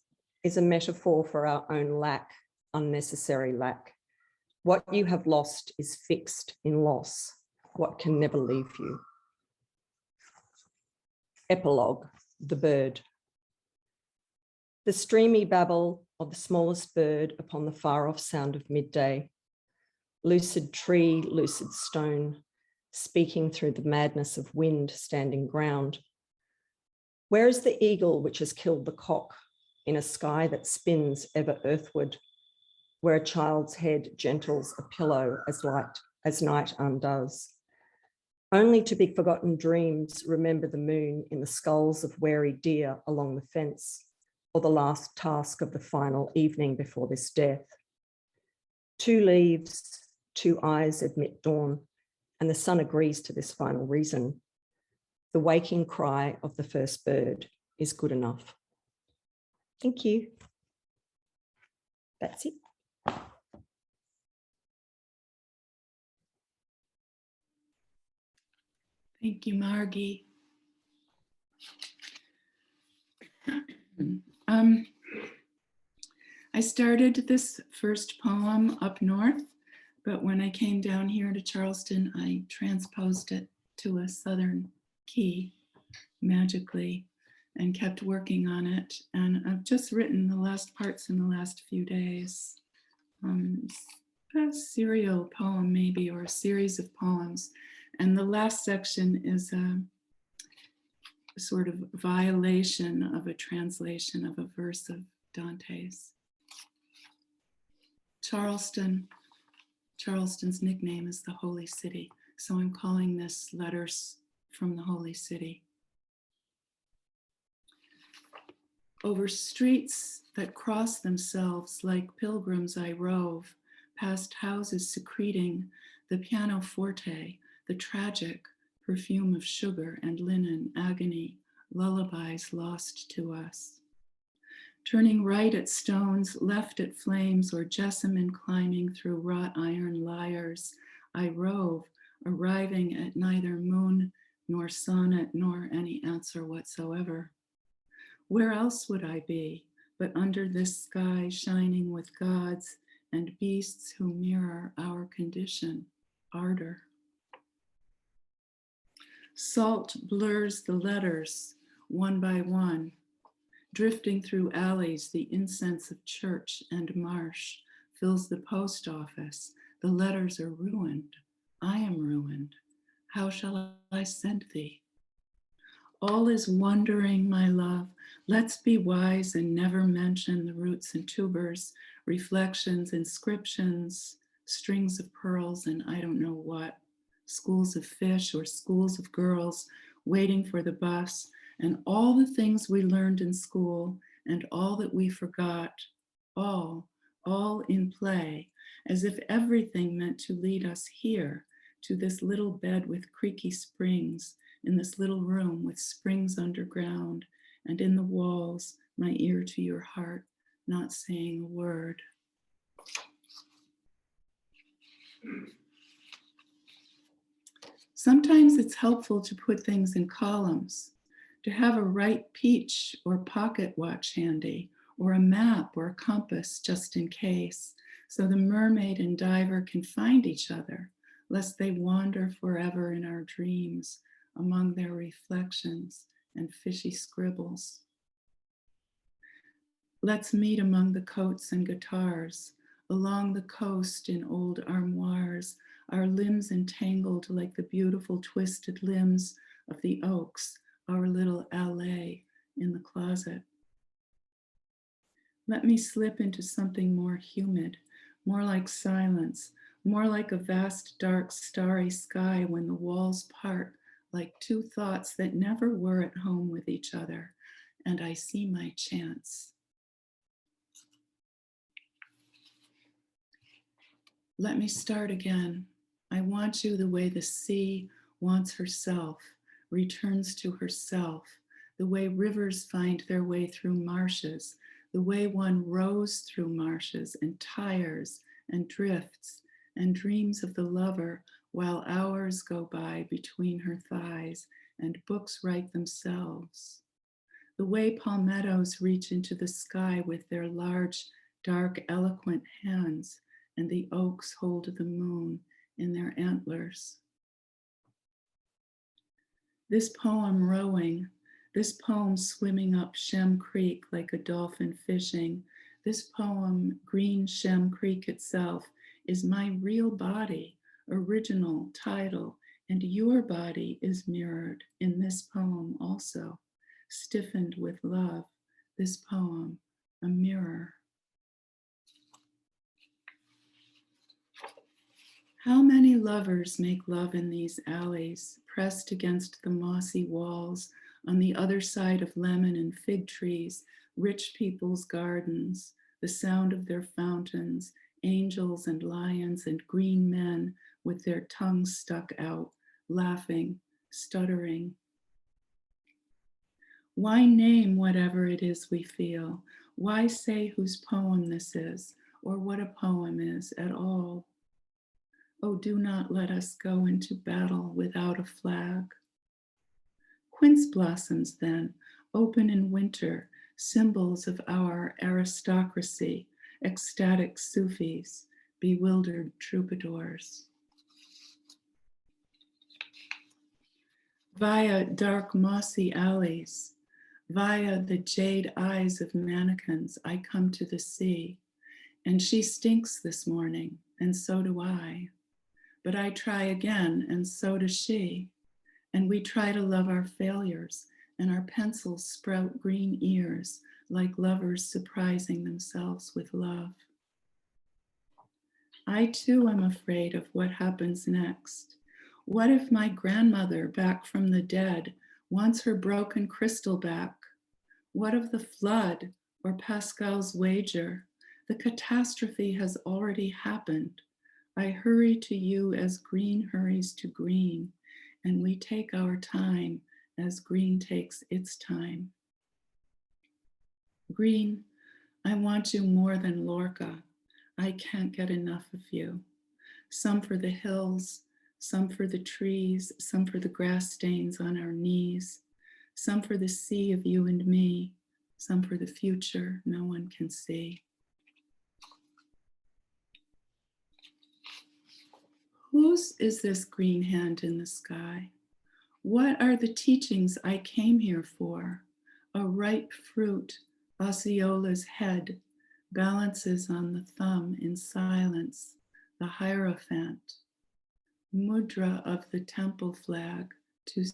is a metaphor for our own lack, unnecessary lack. What you have lost is fixed in loss, what can never leave you. Epilogue, the bird. The streamy babble of the smallest bird upon the far-off sound of midday. Lucid tree, lucid stone, speaking through the madness of wind standing ground. Where is the eagle which has killed the cock in a sky that spins ever earthward, where a child's head gentles a pillow as night undoes? Only to be forgotten dreams remember the moon in the skulls of wary deer along the fence, or the last task of the final evening before this death. 2 leaves, 2 eyes admit dawn, and the sun agrees to this final reason. The waking cry of the first bird is good enough. Thank you. That's it. Thank you, Margie. I started this first poem up north, but when I came down here to Charleston, I transposed it to a southern key magically and kept working on it. And I've just written the last parts in the last few days. A serial poem maybe, or a series of poems. And the last section is a sort of violation of a translation of a verse of Dante's. Charleston's nickname is the Holy City. So I'm calling this Letters from the Holy City. Over streets that cross themselves like pilgrims I rove, past houses secreting the pianoforte, the tragic perfume of sugar and linen, agony, lullabies lost to us. Turning right at stones, left at flames, or jessamine climbing through wrought iron lyres, I rove, arriving at neither moon nor sonnet nor any answer whatsoever. Where else would I be but under this sky shining with gods and beasts who mirror our condition, ardor? Salt blurs the letters one by one, drifting through alleys. The incense of church and marsh fills the post office. The letters are ruined. I am ruined. How shall I send thee? All is wondering, my love. Let's be wise and never mention the roots and tubers, reflections, inscriptions, strings of pearls, and I don't know what, schools of fish or schools of girls waiting for the bus, and all the things we learned in school and all that we forgot, all in play, as if everything meant to lead us here, to this little bed with creaky springs, in this little room with springs underground, and in the walls, my ear to your heart, not saying a word. Sometimes it's helpful to put things in columns, to have a right peach or pocket watch handy, or a map or a compass just in case, so the mermaid and diver can find each other, lest they wander forever in our dreams among their reflections and fishy scribbles. Let's meet among the coats and guitars, along the coast in old armoires, our limbs entangled like the beautiful twisted limbs of the oaks, our little allée in the closet. Let me slip into something more humid, more like silence, more like a vast, dark, starry sky when the walls part like 2 thoughts that never were at home with each other, and I see my chance. Let me start again. I want you the way the sea wants herself, returns to herself, the way rivers find their way through marshes, the way one rows through marshes and tires and drifts and dreams of the lover while hours go by between her thighs and books write themselves. The way palmettos reach into the sky with their large, dark, eloquent hands, and the oaks hold the moon in their antlers. This poem, Rowing, this poem, Swimming up Shem Creek like a dolphin fishing, this poem, Green Shem Creek itself, is my real body, original title, and your body is mirrored in this poem also, stiffened with love, this poem, a mirror. How many lovers make love in these alleys, pressed against the mossy walls, on the other side of lemon and fig trees, rich people's gardens, the sound of their fountains, angels and lions and green men with their tongues stuck out, laughing, stuttering. Why name whatever it is we feel? Why say whose poem this is, or what a poem is at all? Oh, do not let us go into battle without a flag. Quince blossoms then, open in winter, symbols of our aristocracy, ecstatic Sufis, bewildered troubadours. Via dark mossy alleys, via the jade eyes of mannequins, I come to the sea, and she stinks this morning, and so do I. But I try again, and so does she. And we try to love our failures, and our pencils sprout green ears like lovers surprising themselves with love. I too am afraid of what happens next. What if my grandmother, back from the dead, wants her broken crystal back? What of the flood or Pascal's wager? The catastrophe has already happened. I hurry to you as green hurries to green, and we take our time as green takes its time. Green, I want you more than Lorca. I can't get enough of you. Some for the hills, some for the trees, some for the grass stains on our knees, some for the sea of you and me, some for the future no one can see. Whose is this green hand in the sky? What are the teachings I came here for? A ripe fruit, Osceola's head, balances on the thumb in silence, the Hierophant, mudra of the temple flag, to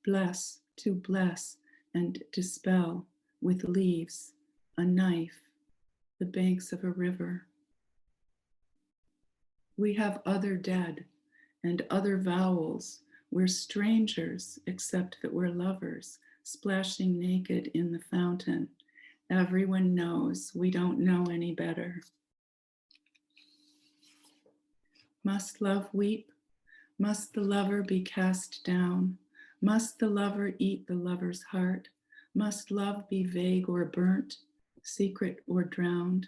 bless, and dispel with leaves, a knife, the banks of a river. We have other dead and other vowels. We're strangers, except that we're lovers, splashing naked in the fountain. Everyone knows we don't know any better. Must love weep? Must the lover be cast down? Must the lover eat the lover's heart? Must love be vague or burnt, secret or drowned?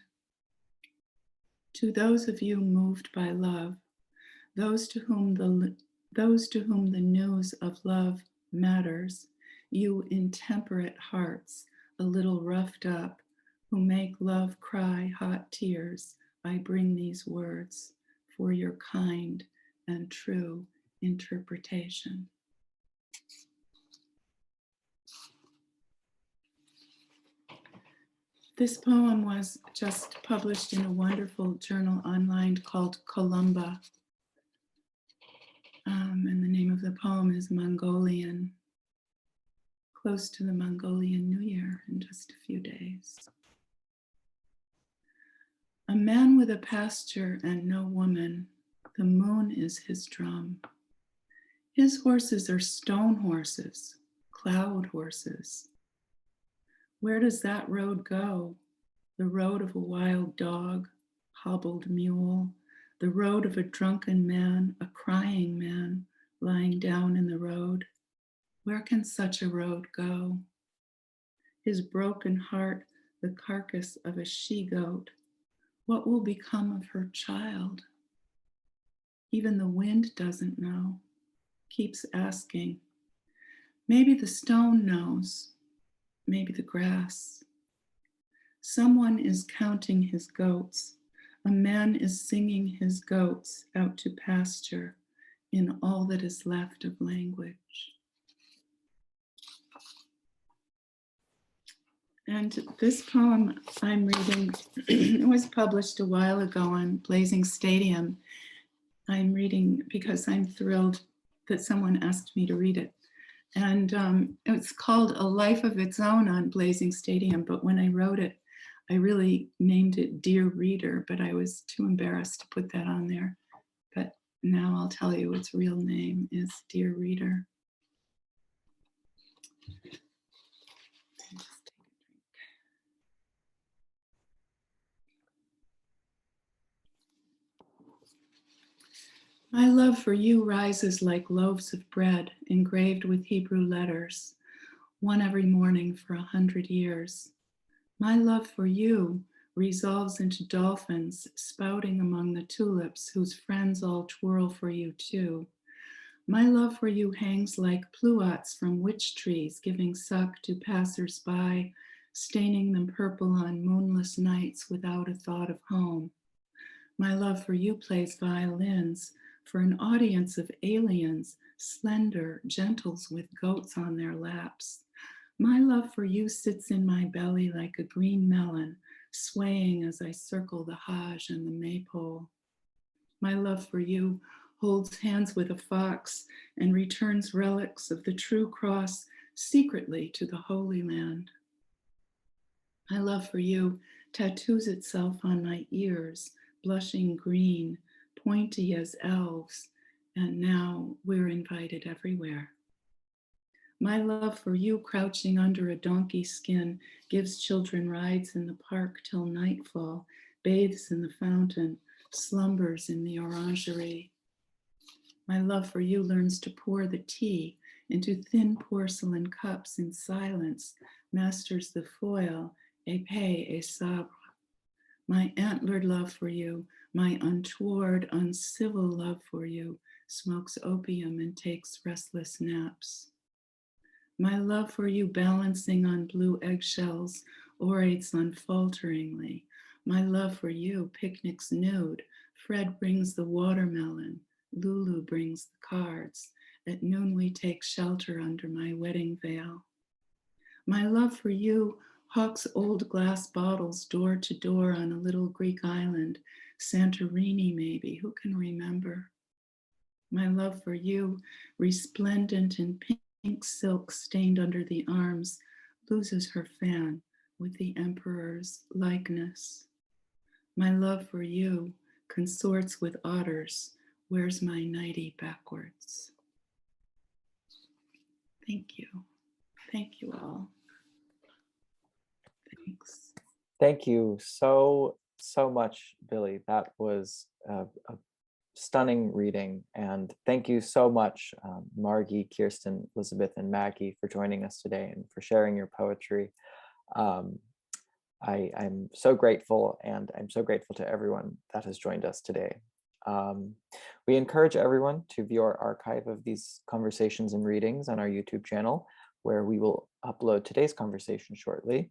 To those of you moved by love, those to whom the news of love matters, you intemperate hearts, a little roughed up, who make love cry hot tears, I bring these words for your kind and true interpretation. This poem was just published in a wonderful journal online called Columba. And the name of the poem is Mongolian, close to the Mongolian New Year in just a few days. A man with a pasture and no woman, the moon is his drum. His horses are stone horses, cloud horses. Where does that road go? The road of a wild dog, hobbled mule, the road of a drunken man, a crying man, lying down in the road. Where can such a road go? His broken heart the carcass of a she-goat. What will become of her child? Even the wind doesn't know, keeps asking. Maybe the stone knows, maybe the grass. Someone is counting his goats. A man is singing his goats out to pasture in all that is left of language. And this poem I'm reading, it was published a while ago on Blazing Stadium. I'm reading because I'm thrilled that someone asked me to read it. And it's called A Life of Its Own on Blazing Stadium, but when I wrote it, I really named it Dear Reader, but I was too embarrassed to put that on there. But now I'll tell you its real name is Dear Reader. My love for you rises like loaves of bread engraved with Hebrew letters, one every morning for 100 years. My love for you resolves into dolphins spouting among the tulips whose friends all twirl for you too. My love for you hangs like pluots from witch trees, giving suck to passers-by, staining them purple on moonless nights without a thought of home. My love for you plays violins for an audience of aliens, slender gentles with goats on their laps. My love for you sits in my belly like a green melon, swaying as I circle the Hajj and the maypole. My love for you holds hands with a fox and returns relics of the true cross secretly to the Holy Land. My love for you tattoos itself on my ears, blushing green, pointy as elves, and now we're invited everywhere. My love for you crouching under a donkey skin gives children rides in the park till nightfall, bathes in the fountain, slumbers in the orangery. My love for you learns to pour the tea into thin porcelain cups in silence, masters the foil, épée et sabre. My antlered love for you, my untoward, uncivil love for you, smokes opium and takes restless naps. My love for you balancing on blue eggshells orates unfalteringly. My love for you picnics nude. Fred brings the watermelon. Lulu brings the cards. At noon we take shelter under my wedding veil. My love for you hawks old glass bottles door to door on a little Greek island, Santorini maybe, who can remember? My love for you, resplendent in pink silk stained under the arms, loses her fan with the emperor's likeness. My love for you consorts with otters, wears my nightie backwards. Thank you. Thank you all. Thanks. Thank you so much, Billie. That was a stunning reading. And thank you so much, Margie, Kirsten, Elizabeth, and Maggie for joining us today and for sharing your poetry. I'm so grateful, and I'm so grateful to everyone that has joined us today. We encourage everyone to view our archive of these conversations and readings on our YouTube channel, where we will upload today's conversation shortly.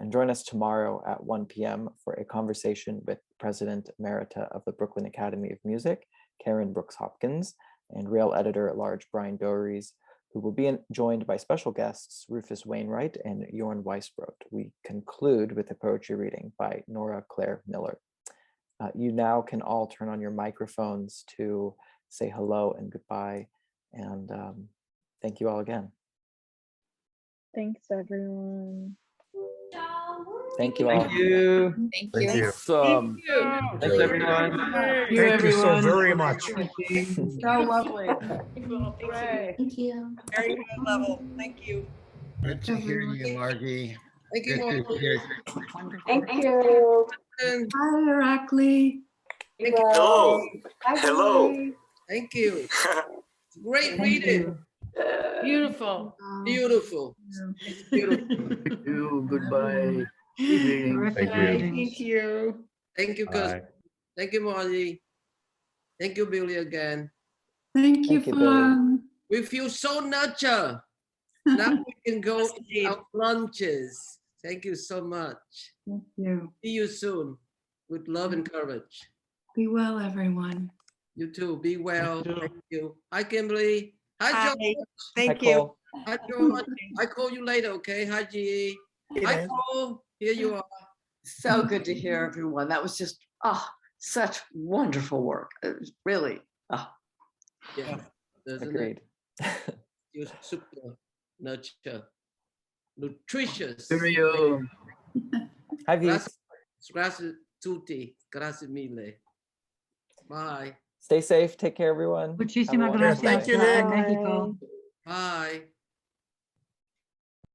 And join us tomorrow at 1 p.m. for a conversation with President Emerita of the Brooklyn Academy of Music, Karen Brooks Hopkins, and Rail Editor-at-Large Brian Doris, who will be joined by special guests Rufus Wainwright and Jorn Weisbrot. We conclude with a poetry reading by Nora Claire Miller. You now can all turn on your microphones to say hello and goodbye, and thank you all again. Thanks, everyone. Thank you all. Thank you. Thank Thank you. you. Awesome. Thanks, everyone. Thank you so very much. So lovely. Thank you. Very high level. Thank you. Good to hear you, Margie. Thank you. Good to hear. Thank you. Hi, Heracli. Hello. Hello. Thank you. Great reading. Beautiful. Beautiful. Beautiful. You, goodbye. Evening. Thank you. Thank you. Thank you, Kirsten. Thank you, Margie. Thank you, Billie, again. Thank you, Fawn. We feel so nurtured. Now we can go eat our lunches. Thank you so much. Thank you. See you soon with love and courage. Be well, everyone. You too. Be well. Thank you. Hi, Kimberly. Hi, George. Thank you. Hi, George. I call you later, okay? Hi, G. Hi, Cole. Here you are. So good to hear everyone. That was just, such wonderful work. It was really, Yeah. Agreed. You're super nurture. Nutritious. Hi, V's. Grazie tutti. Grazie mille. Bye. Stay safe. Take care, everyone. Muchísimas gracias. Thank you, Nick. Bye.